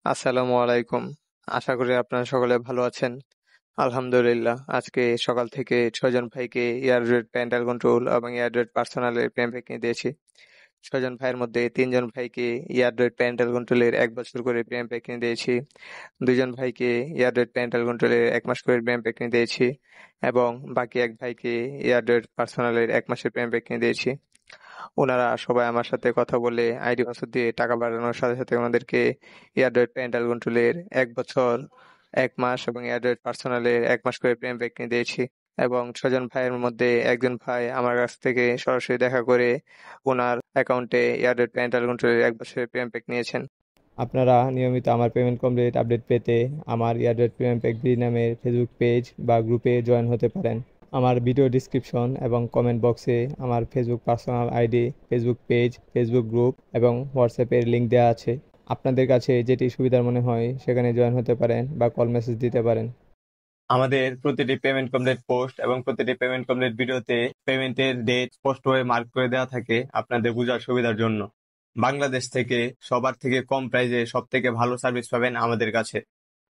আসসালামু আলাইকুম। আশা করি আপনারা সকলে ভালো আছেন। আলহামদুলিল্লাহ, আজকে সকাল থেকে ৬ জন ভাইকে এয়ারড্রয়েড প্যারেন্টাল কন্ট্রোল এবং এয়ারড্রয়েড পার্সোনালের প্রেম প্যাক দিয়েছি। ৬ জন ভাইয়ের মধ্যে ৩ জন ভাইকে এয়ারড্রয়েড প্যারেন্টাল কন্ট্রোলের ১ বছর করে প্রেম প্যাক দিয়েছি। ২ জন ভাইকে এয়ারড্রয়েড প্যারেন্টাল কন্ট্রোলের ১ মাস করে প্রেম প্যাক দিয়েছি এবং বাকি এক ভাইকে এয়ারড্রয়েড পার্সোনালের ১ মাসের প্রেম প্যাক দিয়েছি। ওনারা সবাই আমার সাথে কথা বলে আইডি পাসওয়ার্ড দিয়ে টাকা পাঠানোর সাথে সাথে ওনাদেরকে এয়ারড্রয়েড প্যারেন্টাল কন্ট্রোলের ১ বছর, ১ মাস এবং এয়ারড্রয়েড পার্সোনালের ১ মাস করে প্রেম প্যাক দিয়েছি। এবং ৬ জন ভাইয়ের মধ্যে একজন ভাই আমার কাছ থেকে সরাসরি দেখা করে ওনার অ্যাকাউন্টে এয়ারড্রয়েড প্যারেন্টাল কন্ট্রোলের ১ বছরের প্রেম প্যাক নিয়েছেন। আপনারা নিয়মিত আমার পেমেন্ট কমপ্লিট আপডেট পেতে আমার এয়ারড্রয়েড প্রেম প্যাক বি নামের ফেসবুক পেজ বা গ্রুপে জয়েন হতে পারেন। আমার ভিডিও ডিসক্রিপশন এবং কমেন্ট বক্সে আমার Facebook personal ID, Facebook page, Facebook group এবং হোয়াটসঅ্যাপের লিঙ্ক দেওয়া আছে। আপনাদের কাছে যেটি সুবিধার মনে হয় সেখানে জয়েন হতে পারেন বা কল মেসেজ দিতে পারেন। আমাদের প্রতিটি পেমেন্ট কমপ্লিট পোস্ট এবং প্রতিটি পেমেন্ট কমপ্লিট ভিডিওতে পেমেন্টের ডেট স্পষ্ট হয়ে মার্ক করে দেওয়া থাকে আপনাদের বোঝার সুবিধার জন্য। বাংলাদেশ থেকে সবার থেকে কম প্রাইসে সব থেকে ভালো সার্ভিস পাবেন আমাদের কাছে।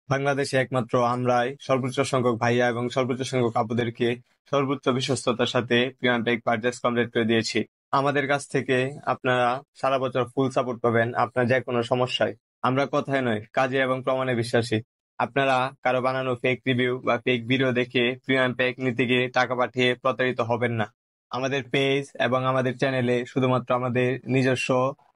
বাংলাদেশে একমাত্র আমরাই সর্বোচ্চ সংখ্যক ভাইয়া এবং সর্বোচ্চ সংখ্যক আপুদেরকে সর্বোচ্চ বিশ্বস্ততার সাথে প্রিমিয়াম প্যাক পারচেজ কমপ্লিট করে দিয়েছি। আমাদের কাছ থেকে আপনারা সারা বছর ফুল সাপোর্ট পাবেন আপনার যে কোনো সমস্যায়। আমরা কথায় নয়, কাজে এবং প্রমাণে বিশ্বাসী। আপনারা কারো বানানো ফেক রিভিউ বা ফেক ভিডিও দেখে প্রিমিয়াম প্যাক নিতে গিয়ে টাকা পাঠিয়ে প্রতারিত হবেন না। আমাদের পেজ এবং আমাদের চ্যানেলে শুধুমাত্র আমাদের নিজস্ব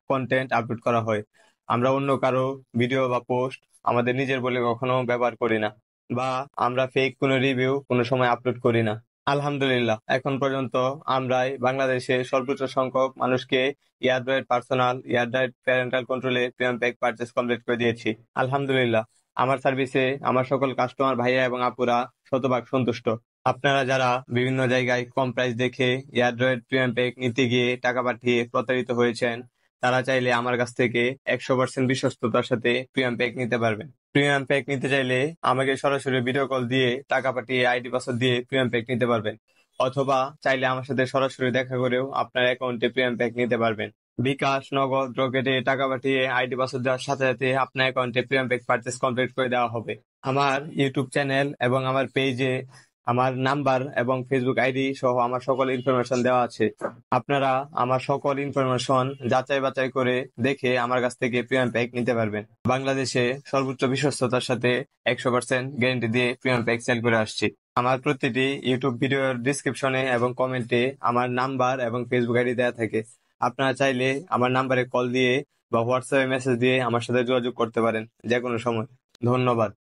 কন্টেন্ট আপলোড করা হয়। আমরা অন্য কারো ভিডিও বা পোস্ট আমাদের নিজের বলে কখনো ব্যবহার করি না, বা আমরা ফেক কোনো রিভিউ কোনো সময় আপলোড করি না। আলহামদুলিল্লাহ, এখন পর্যন্ত আমরাই বাংলাদেশে সর্বোচ্চ সংখ্যক মানুষকে এয়ারড্রয়েড পার্সোনাল, এয়ারড্রয়েড প্যারেন্টাল কন্ট্রোলে প্রিমিয়াম প্যাক পারচেজ কমপ্লিট করে দিয়েছি। আলহামদুলিল্লাহ, আমার সার্ভিসে আমার সকল কাস্টমার ভাইয়া এবং আপুরা শতভাগ সন্তুষ্ট। আপনারা যারা বিভিন্ন জায়গায় কম প্রাইস দেখে এয়ারড্রয়েড প্রিমিয়াম প্যাক নিতে গিয়ে টাকা পাঠিয়ে প্রতারিত হয়েছেন, তারা চাইলে আমার কাছ থেকে ১০০% বিশ্বস্ততার সাথে প্রিমিয়াম প্যাক নিতে পারবেন। প্রিমিয়াম প্যাক নিতে চাইলে আমাকে সরাসরি ভিডিও কল দিয়ে টাকা পাঠিয়ে আইডি পাসওয়ার্ড দিয়ে প্রিমিয়াম প্যাক নিতে পারবেন, অথবা চাইলে আমার সাথে সরাসরি দেখা করেও আপনার অ্যাকাউন্টে প্রিমিয়াম প্যাক নিতে পারবেন। বিকাশ, নগদ, রকেটে টাকা পাঠিয়ে আইডি পাসওয়ার্ড দেওয়ার সাথে সাথে আপনার অ্যাকাউন্টে প্রিমিয়াম প্যাক পারচেজ কমপ্লিট করে দেওয়া হবে। আমার ইউটিউব চ্যানেল এবং আমার পেজে আমার নাম্বার এবং ফেসবুক আইডি সহ আমার সকল ইনফরমেশন দেওয়া আছে। আপনারা আমার সকল ইনফরমেশন যাচাই বাছাই করে দেখে আমার কাছ থেকে প্রিমিয়াম প্যাক নিতে পারবেন। বাংলাদেশে সর্বোচ্চ বিশ্বস্ততার সাথে ১০০% গ্যারান্টি দিয়ে প্রিমিয়াম প্যাক সেল করে আসছি। আমার প্রতিটি ইউটিউব ভিডিওর ডিসক্রিপশনে এবং কমেন্টে আমার নাম্বার এবং ফেসবুক আইডি দেওয়া থাকে। আপনারা চাইলে আমার নাম্বারে কল দিয়ে বা হোয়াটসঅ্যাপে মেসেজ দিয়ে আমার সাথে যোগাযোগ করতে পারেন যে কোনো সময়। ধন্যবাদ।